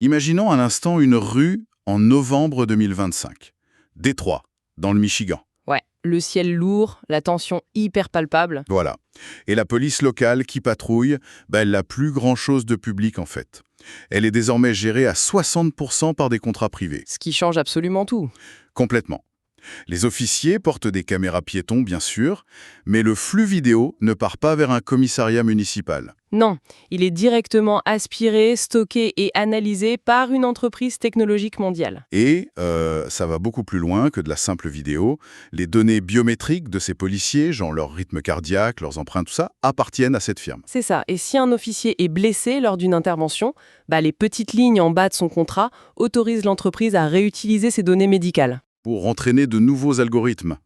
Imaginons un instant une rue en novembre 2025. Détroit, dans le Michigan. Ouais, le ciel lourd, la tension hyper palpable. Voilà. Et la police locale qui patrouille, elle n'a plus grand-chose de public en fait. Elle est désormais gérée à 60% par des contrats privés. Ce qui change absolument tout. Complètement. Les officiers portent des caméras piétons, bien sûr, mais le flux vidéo ne part pas vers un commissariat municipal. Non, il est directement aspiré, stocké et analysé par une entreprise technologique mondiale. Et ça va beaucoup plus loin que de la simple vidéo. Les données biométriques de ces policiers, genre leur rythme cardiaque, leurs empreintes, tout ça, appartiennent à cette firme. C'est ça, et si un officier est blessé lors d'une intervention, les petites lignes en bas de son contrat autorisent l'entreprise à réutiliser ces données médicales. Pour entraîner de nouveaux algorithmes,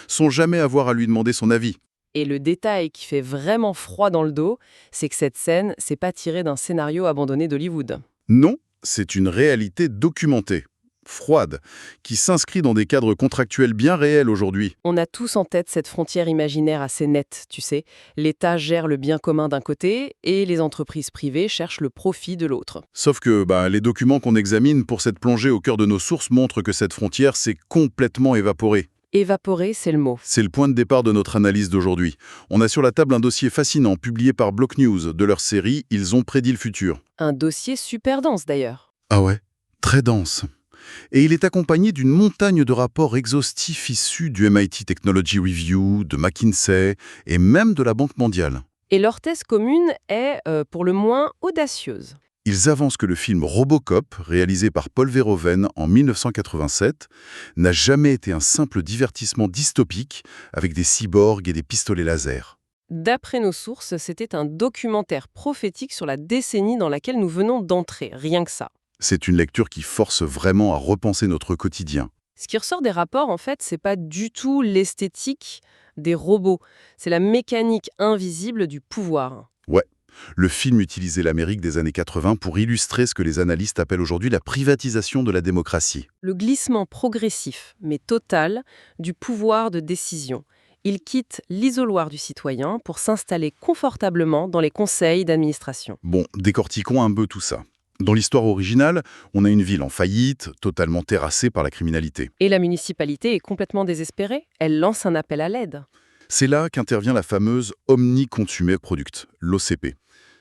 sans jamais avoir à lui demander son avis. Et le détail qui fait vraiment froid dans le dos, c'est que cette scène, c'est pas tiré d'un scénario abandonné d'Hollywood. Non, c'est une réalité documentée, froide, qui s'inscrit dans des cadres contractuels bien réels aujourd'hui. On a tous en tête cette frontière imaginaire assez nette, tu sais. L'État gère le bien commun d'un côté et les entreprises privées cherchent le profit de l'autre. Sauf que les documents qu'on examine pour cette plongée au cœur de nos sources montrent que cette frontière s'est complètement évaporée. Évaporer, c'est le mot. C'est le point de départ de notre analyse d'aujourd'hui. On a sur la table un dossier fascinant publié par Block News de leur série « Ils ont prédit le futur ». Un dossier super dense d'ailleurs. Ah ouais, très dense. Et il est accompagné d'une montagne de rapports exhaustifs issus du MIT Technology Review, de McKinsey et même de la Banque mondiale. Et leur thèse commune est, pour le moins, audacieuse. Ils avancent que le film Robocop, réalisé par Paul Verhoeven en 1987, n'a jamais été un simple divertissement dystopique avec des cyborgs et des pistolets laser. D'après nos sources, c'était un documentaire prophétique sur la décennie dans laquelle nous venons d'entrer, rien que ça. C'est une lecture qui force vraiment à repenser notre quotidien. Ce qui ressort des rapports, en fait, c'est pas du tout l'esthétique des robots. C'est la mécanique invisible du pouvoir. Ouais. Le film utilisait l'Amérique des années 80 pour illustrer ce que les analystes appellent aujourd'hui la privatisation de la démocratie. Le glissement progressif, mais total, du pouvoir de décision. Il quitte l'isoloir du citoyen pour s'installer confortablement dans les conseils d'administration. Bon, décortiquons un peu tout ça. Dans l'histoire originale, on a une ville en faillite, totalement terrassée par la criminalité. Et la municipalité est complètement désespérée. Elle lance un appel à l'aide. C'est là qu'intervient la fameuse Omni Consumer Product, l'OCP.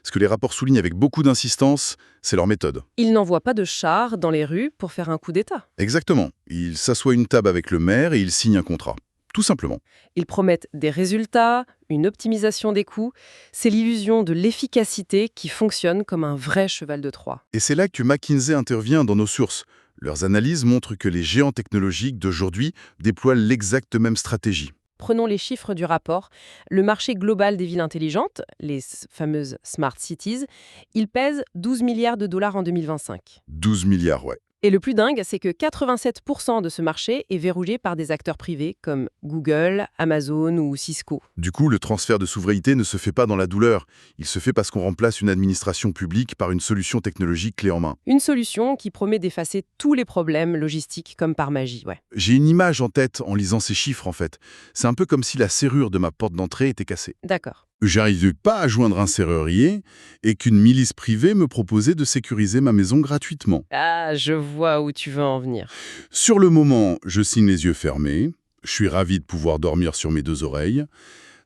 Ce que les rapports soulignent avec beaucoup d'insistance, c'est leur méthode. Ils n'envoient pas de chars dans les rues pour faire un coup d'État. Exactement. Ils s'assoient à une table avec le maire et ils signent un contrat. Tout simplement. Ils promettent des résultats, une optimisation des coûts. C'est l'illusion de l'efficacité qui fonctionne comme un vrai cheval de Troie. Et c'est là que McKinsey intervient dans nos sources. Leurs analyses montrent que les géants technologiques d'aujourd'hui déploient l'exacte même stratégie. Prenons les chiffres du rapport. Le marché global des villes intelligentes, les fameuses Smart Cities, il pèse 12 milliards de dollars en 2025. 12 milliards, ouais. Et le plus dingue, c'est que 87% de ce marché est verrouillé par des acteurs privés comme Google, Amazon ou Cisco. Du coup, le transfert de souveraineté ne se fait pas dans la douleur. Il se fait parce qu'on remplace une administration publique par une solution technologique clé en main. Une solution qui promet d'effacer tous les problèmes logistiques comme par magie, ouais. J'ai une image en tête en lisant ces chiffres, en fait. C'est un peu comme si la serrure de ma porte d'entrée était cassée. D'accord. J'arrivais pas à joindre un serrurier et qu'une milice privée me proposait de sécuriser ma maison gratuitement. Ah, je vois où tu veux en venir. Sur le moment, je signe les yeux fermés. Je suis ravi de pouvoir dormir sur mes deux oreilles.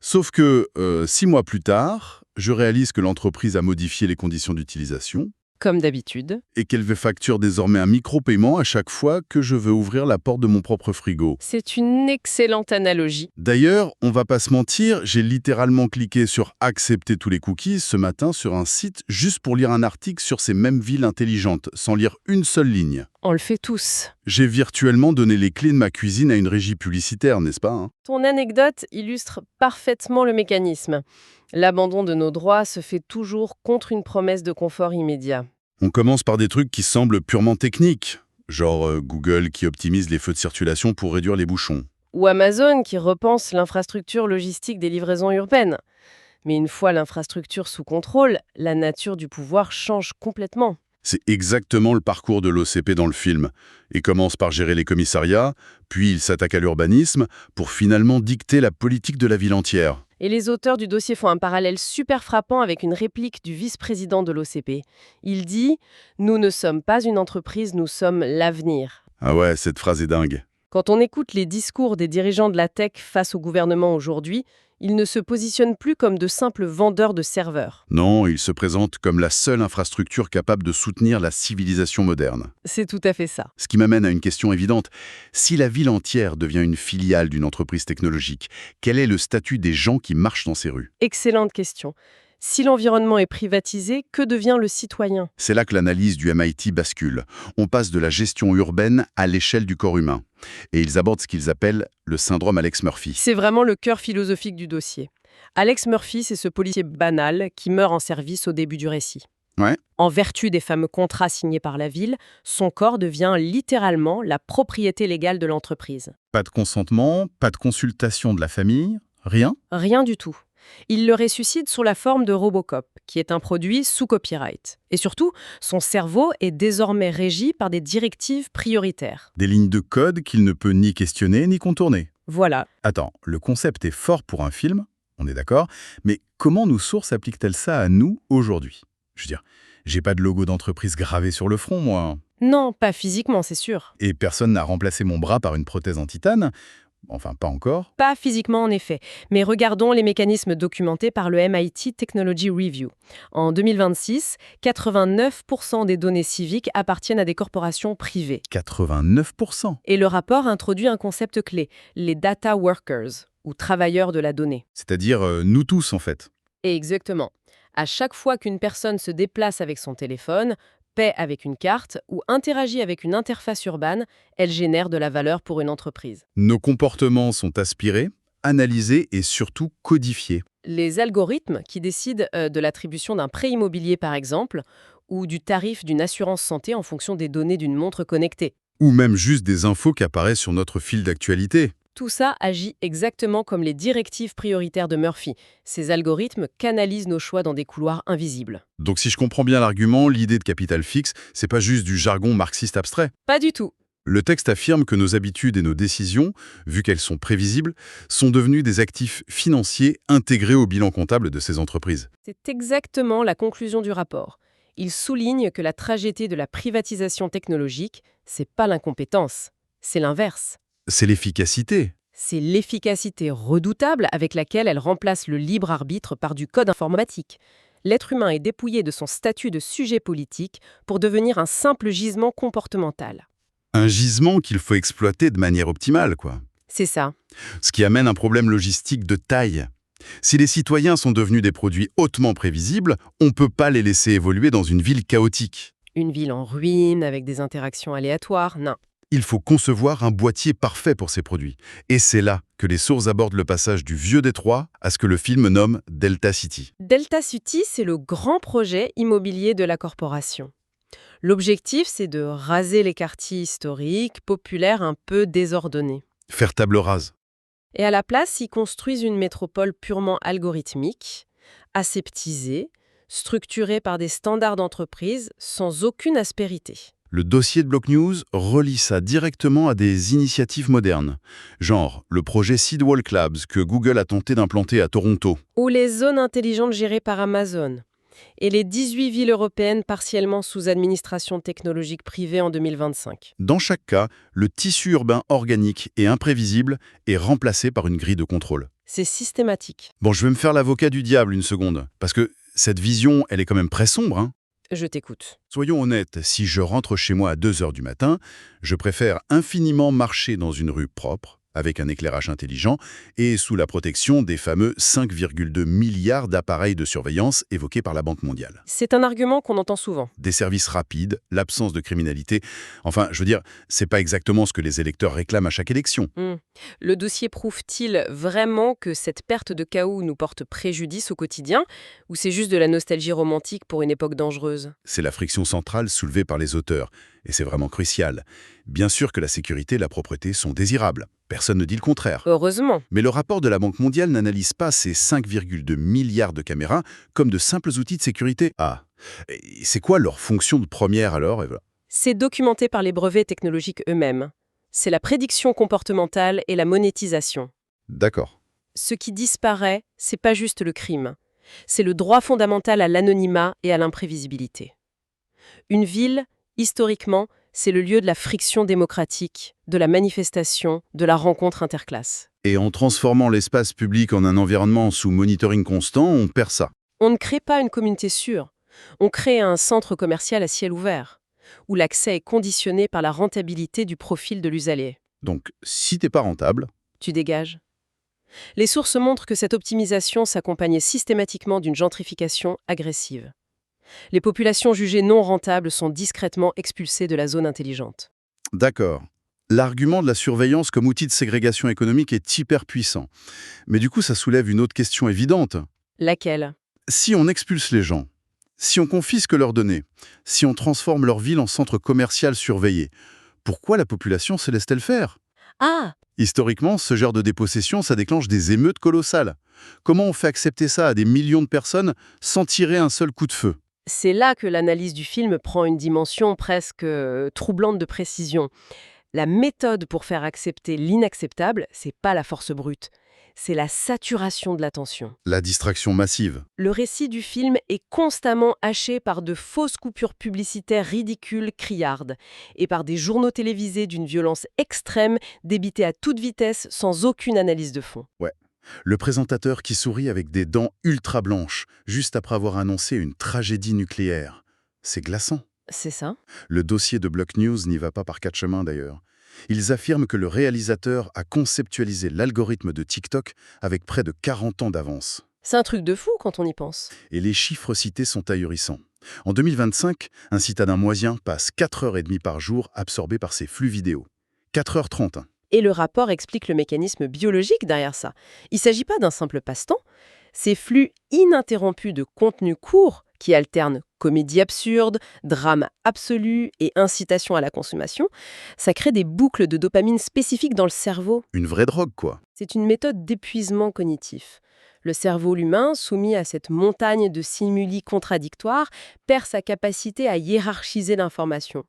Sauf que 6 mois plus tard, je réalise que l'entreprise a modifié les conditions d'utilisation Comme d'habitude. et qu'elle me facture désormais un micro-paiement à chaque fois que je veux ouvrir la porte de mon propre frigo. C'est une excellente analogie. D'ailleurs, on va pas se mentir, j'ai littéralement cliqué sur « Accepter tous les cookies » ce matin sur un site juste pour lire un article sur ces mêmes villes intelligentes, sans lire une seule ligne. On le fait tous. J'ai virtuellement donné les clés de ma cuisine à une régie publicitaire, n'est-ce pas, hein? Ton anecdote illustre parfaitement le mécanisme. L'abandon de nos droits se fait toujours contre une promesse de confort immédiat. On commence par des trucs qui semblent purement techniques, genre Google qui optimise les feux de circulation pour réduire les bouchons. Ou Amazon qui repense l'infrastructure logistique des livraisons urbaines. Mais une fois l'infrastructure sous contrôle, la nature du pouvoir change complètement. C'est exactement le parcours de l'OCP dans le film. Il commence par gérer les commissariats, puis il s'attaque à l'urbanisme pour finalement dicter la politique de la ville entière. Et les auteurs du dossier font un parallèle super frappant avec une réplique du vice-président de l'OCP. Il dit « Nous ne sommes pas une entreprise, nous sommes l'avenir ». Ah ouais, cette phrase est dingue. Quand on écoute les discours des dirigeants de la tech face au gouvernement aujourd'hui, ils ne se positionnent plus comme de simples vendeurs de serveurs. Non, il se présente comme la seule infrastructure capable de soutenir la civilisation moderne. C'est tout à fait ça. Ce qui m'amène à une question évidente. Si la ville entière devient une filiale d'une entreprise technologique, quel est le statut des gens qui marchent dans ces rues? Excellente question. Si l'environnement est privatisé, que devient le citoyen? C'est là que l'analyse du MIT bascule. On passe de la gestion urbaine à l'échelle du corps humain. Et ils abordent ce qu'ils appellent le syndrome Alex Murphy. C'est vraiment le cœur philosophique du dossier. Alex Murphy, c'est ce policier banal qui meurt en service au début du récit. Ouais. En vertu des fameux contrats signés par la ville, son corps devient littéralement la propriété légale de l'entreprise. Pas de consentement, pas de consultation de la famille, rien. Rien du tout. Il le ressuscite sous la forme de Robocop, qui est un produit sous copyright. Et surtout, son cerveau est désormais régi par des directives prioritaires. Des lignes de code qu'il ne peut ni questionner ni contourner. Voilà. Attends, le concept est fort pour un film, on est d'accord, mais comment nos sources appliquent-elles ça à nous aujourd'hui? Je veux dire, j'ai pas de logo d'entreprise gravé sur le front, moi. Non, pas physiquement, c'est sûr. Et personne n'a remplacé mon bras par une prothèse en titane. Enfin, pas encore. Pas physiquement en effet, mais regardons les mécanismes documentés par le MIT Technology Review. En 2026, 89% des données civiques appartiennent à des corporations privées. 89%. Et le rapport introduit un concept clé, les data workers, ou travailleurs de la donnée. C'est-à-dire nous tous, en fait. Et exactement. À chaque fois qu'une personne se déplace avec son téléphone, paie avec une carte ou interagit avec une interface urbaine, elle génère de la valeur pour une entreprise. Nos comportements sont aspirés, analysés et surtout codifiés. Les algorithmes qui décident de l'attribution d'un prêt immobilier par exemple, ou du tarif d'une assurance santé en fonction des données d'une montre connectée. Ou même juste des infos qui apparaissent sur notre fil d'actualité. Tout ça agit exactement comme les directives prioritaires de Murphy. Ces algorithmes canalisent nos choix dans des couloirs invisibles. Donc si je comprends bien l'argument, l'idée de capital fixe, c'est pas juste du jargon marxiste abstrait. Pas du tout. Le texte affirme que nos habitudes et nos décisions, vu qu'elles sont prévisibles, sont devenues des actifs financiers intégrés au bilan comptable de ces entreprises. C'est exactement la conclusion du rapport. Il souligne que la tragédie de la privatisation technologique, c'est pas l'incompétence, c'est l'inverse. C'est l'efficacité. C'est l'efficacité redoutable avec laquelle elle remplace le libre arbitre par du code informatique. L'être humain est dépouillé de son statut de sujet politique pour devenir un simple gisement comportemental. Un gisement qu'il faut exploiter de manière optimale, quoi. C'est ça. Ce qui amène un problème logistique de taille. Si les citoyens sont devenus des produits hautement prévisibles, on ne peut pas les laisser évoluer dans une ville chaotique. Une ville en ruine avec des interactions aléatoires, non. Il faut concevoir un boîtier parfait pour ces produits. Et c'est là que les sources abordent le passage du vieux Détroit à ce que le film nomme Delta City. Delta City, c'est le grand projet immobilier de la corporation. L'objectif, c'est de raser les quartiers historiques, populaires un peu désordonnés. Faire table rase. Et à la place, ils construisent une métropole purement algorithmique, aseptisée, structurée par des standards d'entreprise sans aucune aspérité. Le dossier de Block News relie ça directement à des initiatives modernes, genre le projet Sidewalk Labs que Google a tenté d'implanter à Toronto. Ou les zones intelligentes gérées par Amazon. Et les 18 villes européennes partiellement sous administration technologique privée en 2025. Dans chaque cas, le tissu urbain organique et imprévisible est remplacé par une grille de contrôle. C'est systématique. Bon, je vais me faire l'avocat du diable une seconde, parce que cette vision, elle est quand même très sombre, hein. Je t'écoute. Soyons honnêtes, si je rentre chez moi à 2 heures du matin, je préfère infiniment marcher dans une rue propre, avec un éclairage intelligent, et sous la protection des fameux 5,2 milliards d'appareils de surveillance évoqués par la Banque mondiale. C'est un argument qu'on entend souvent. Des services rapides, l'absence de criminalité. Enfin, je veux dire, c'est pas exactement ce que les électeurs réclament à chaque élection. Le dossier prouve-t-il vraiment que cette perte de chaos nous porte préjudice au quotidien, ou c'est juste de la nostalgie romantique pour une époque dangereuse? C'est la friction centrale soulevée par les auteurs, et c'est vraiment crucial. Bien sûr que la sécurité et la propreté sont désirables. Personne ne dit le contraire. Heureusement. Mais le rapport de la Banque mondiale n'analyse pas ces 5,2 milliards de caméras comme de simples outils de sécurité. Ah, et c'est quoi leur fonction de première alors, Eva? C'est documenté par les brevets technologiques eux-mêmes. C'est la prédiction comportementale et la monétisation. D'accord. Ce qui disparaît, c'est pas juste le crime. C'est le droit fondamental à l'anonymat et à l'imprévisibilité. Une ville, historiquement, c'est le lieu de la friction démocratique, de la manifestation, de la rencontre interclasse. Et en transformant l'espace public en un environnement sous monitoring constant, on perd ça. On ne crée pas une communauté sûre. On crée un centre commercial à ciel ouvert, où l'accès est conditionné par la rentabilité du profil de l'usager. Donc, si t'es pas rentable, Tu dégages. Les sources montrent que cette optimisation s'accompagnait systématiquement d'une gentrification agressive. Les populations jugées non rentables sont discrètement expulsées de la zone intelligente. d'accord. L'argument de la surveillance comme outil de ségrégation économique est hyper puissant. Mais du coup, ça soulève une autre question évidente. Laquelle? Si on expulse les gens, si on confisque leurs données, si on transforme leur ville en centre commercial surveillé, pourquoi la population se laisse-t-elle faire? Ah! Historiquement, ce genre de dépossession, ça déclenche des émeutes colossales. Comment on fait accepter ça à des millions de personnes sans tirer un seul coup de feu? C'est là que l'analyse du film prend une dimension presque troublante de précision. La méthode pour faire accepter l'inacceptable, c'est pas la force brute, c'est la saturation de l'attention. La distraction massive. Le récit du film est constamment haché par de fausses coupures publicitaires ridicules, criardes, et par des journaux télévisés d'une violence extrême, débités à toute vitesse, sans aucune analyse de fond. Le présentateur qui sourit avec des dents ultra blanches, juste après avoir annoncé une tragédie nucléaire. C'est glaçant. C'est ça? Le dossier de Block News n'y va pas par quatre chemins d'ailleurs. Ils affirment que le réalisateur a conceptualisé l'algorithme de TikTok avec près de 40 ans d'avance. C'est un truc de fou quand on y pense. Et les chiffres cités sont ahurissants. En 2025, un citadin moisien passe 4h30 par jour absorbé par ses flux vidéo. 4h30. Et le rapport explique le mécanisme biologique derrière ça. Il ne s'agit pas d'un simple passe-temps. Ces flux ininterrompus de contenu court qui alternent comédie absurde, drame absolu et incitation à la consommation, ça crée des boucles de dopamine spécifiques dans le cerveau. Une vraie drogue, quoi. C'est une méthode d'épuisement cognitif. Le cerveau humain, soumis à cette montagne de stimuli contradictoires, perd sa capacité à hiérarchiser l'information,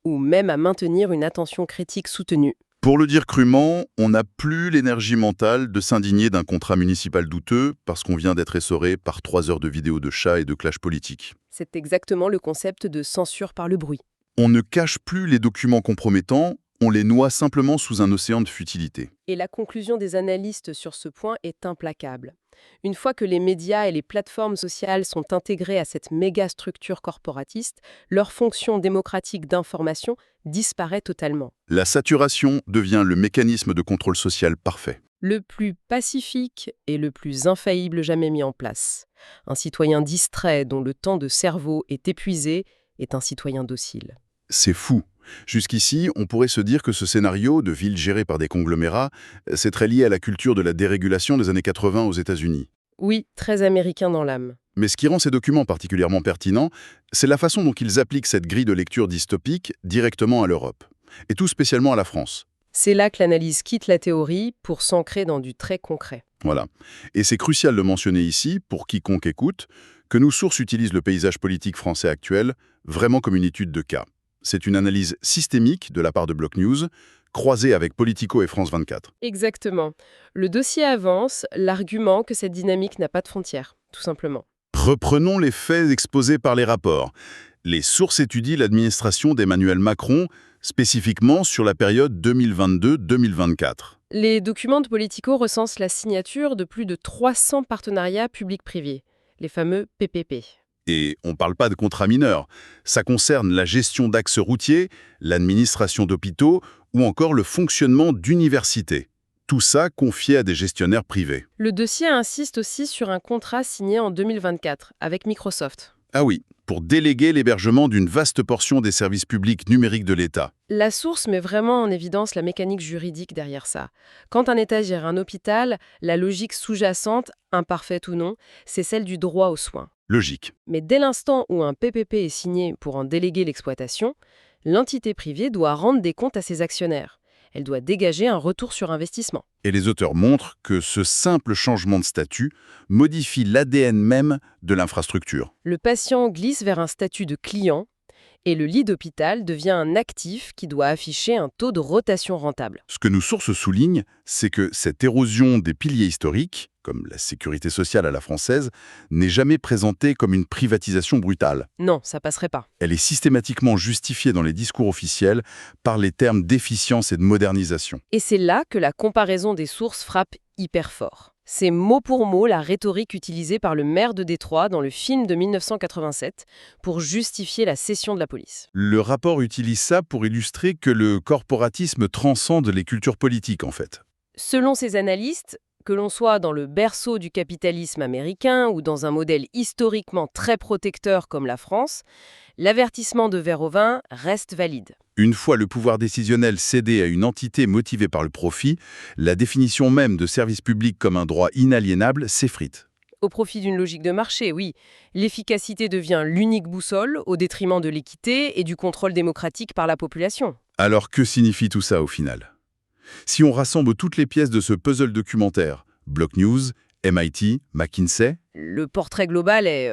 ou même à maintenir une attention critique soutenue. Pour le dire crûment, on n'a plus l'énergie mentale de s'indigner d'un contrat municipal douteux parce qu'on vient d'être essoré par 3 heures de vidéos de chats et de clash politiques. C'est exactement le concept de censure par le bruit. On ne cache plus les documents compromettants, on les noie simplement sous un océan de futilité. Et la conclusion des analystes sur ce point est implacable. Une fois que les médias et les plateformes sociales sont intégrés à cette méga structure corporatiste, leur fonction démocratique d'information disparaît totalement. La saturation devient le mécanisme de contrôle social parfait. Le plus pacifique et le plus infaillible jamais mis en place. Un citoyen distrait dont le temps de cerveau est épuisé est un citoyen docile. C'est fou. Jusqu'ici, on pourrait se dire que ce scénario de ville gérée par des conglomérats, c'est très lié à la culture de la dérégulation des années 80 aux États-Unis. Oui, très américain dans l'âme. Mais ce qui rend ces documents particulièrement pertinents, c'est la façon dont ils appliquent cette grille de lecture dystopique directement à l'Europe, et tout spécialement à la France. C'est là que l'analyse quitte la théorie pour s'ancrer dans du très concret. Voilà. Et c'est crucial de mentionner ici, pour quiconque écoute, que nos sources utilisent le paysage politique français actuel vraiment comme une étude de cas. C'est une analyse systémique de la part de Block News, croisée avec Politico et France 24. Exactement. Le dossier avance l'argument que cette dynamique n'a pas de frontières, tout simplement. Reprenons les faits exposés par les rapports. Les sources étudient l'administration d'Emmanuel Macron, spécifiquement sur la période 2022-2024. Les documents de Politico recensent la signature de plus de 300 partenariats publics-privés, les fameux PPP. Et on ne parle pas de contrats mineurs. Ça concerne la gestion d'axes routiers, l'administration d'hôpitaux ou encore le fonctionnement d'universités. Tout ça confié à des gestionnaires privés. Le dossier insiste aussi sur un contrat signé en 2024 avec Microsoft. Ah oui, pour déléguer l'hébergement d'une vaste portion des services publics numériques de l'État. La source met vraiment en évidence la mécanique juridique derrière ça. Quand un État gère un hôpital, la logique sous-jacente, imparfaite ou non, c'est celle du droit aux soins. Logique. Mais dès l'instant où un PPP est signé pour en déléguer l'exploitation, l'entité privée doit rendre des comptes à ses actionnaires. Elle doit dégager un retour sur investissement. Et les auteurs montrent que ce simple changement de statut modifie l'ADN même de l'infrastructure. Le patient glisse vers un statut de client Et le lit d'hôpital devient un actif qui doit afficher un taux de rotation rentable. Ce que nos sources soulignent, c'est que cette érosion des piliers historiques, comme la sécurité sociale à la française, n'est jamais présentée comme une privatisation brutale. Non, ça passerait pas. Elle est systématiquement justifiée dans les discours officiels par les termes d'efficience et de modernisation. Et c'est là que la comparaison des sources frappe hyper fort. C'est mot pour mot la rhétorique utilisée par le maire de Détroit dans le film de 1987 pour justifier la cession de la police. Le rapport utilise ça pour illustrer que le corporatisme transcende les cultures politiques, en fait. Selon ces analystes, que l'on soit dans le berceau du capitalisme américain ou dans un modèle historiquement très protecteur comme la France, l'avertissement de verre au vin reste valide. Une fois le pouvoir décisionnel cédé à une entité motivée par le profit, la définition même de service public comme un droit inaliénable s'effrite. Au profit d'une logique de marché, oui. L'efficacité devient l'unique boussole au détriment de l'équité et du contrôle démocratique par la population. Alors que signifie tout ça au final ? Si on rassemble toutes les pièces de ce puzzle documentaire, Block News, MIT, McKinsey, Le portrait global est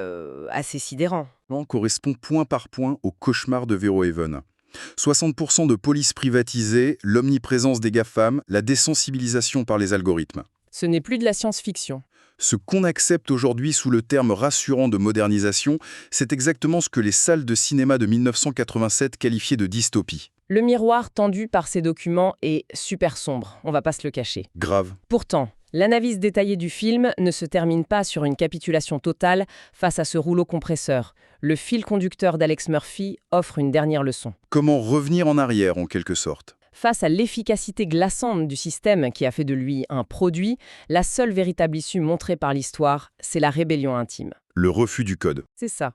assez sidérant. correspond point par point au cauchemar de Vero Haven. 60% de police privatisée, l'omniprésence des GAFAM, la désensibilisation par les algorithmes. Ce n'est plus de la science-fiction. Ce qu'on accepte aujourd'hui sous le terme rassurant de modernisation, c'est exactement ce que les salles de cinéma de 1987 qualifiaient de dystopie. Le miroir tendu par ces documents est super sombre, on va pas se le cacher. Grave. Pourtant, l'analyse détaillée du film ne se termine pas sur une capitulation totale face à ce rouleau compresseur. Le fil conducteur d'Alex Murphy offre une dernière leçon. Comment revenir en arrière, en quelque sorte? Face à l'efficacité glaçante du système qui a fait de lui un produit, la seule véritable issue montrée par l'histoire, c'est la rébellion intime. Le refus du code. C'est ça.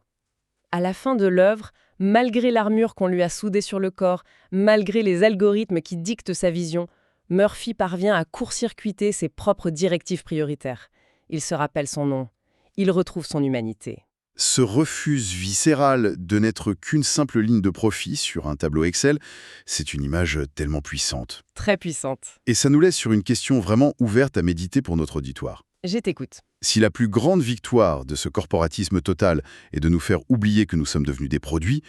À la fin de l'œuvre, malgré l'armure qu'on lui a soudée sur le corps, malgré les algorithmes qui dictent sa vision, Murphy parvient à court-circuiter ses propres directives prioritaires. Il se rappelle son nom. Il retrouve son humanité. Ce refus viscéral de n'être qu'une simple ligne de profit sur un tableau Excel, c'est une image tellement puissante. Très puissante. Et ça nous laisse sur une question vraiment ouverte à méditer pour notre auditoire. Je t'écoute. Si la plus grande victoire de ce corporatisme total est de nous faire oublier que nous sommes devenus des produits,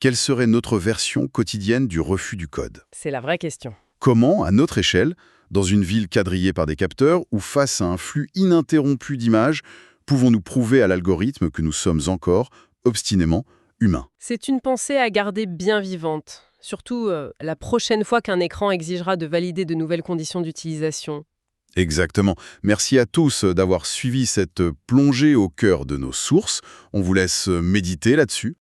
quelle serait notre version quotidienne du refus du code ? C'est la vraie question. Comment, à notre échelle, dans une ville quadrillée par des capteurs ou face à un flux ininterrompu d'images, pouvons-nous prouver à l'algorithme que nous sommes encore, obstinément, humains ? C'est une pensée à garder bien vivante, surtout la prochaine fois qu'un écran exigera de valider de nouvelles conditions d'utilisation. Exactement. Merci à tous d'avoir suivi cette plongée au cœur de nos sources. On vous laisse méditer là-dessus.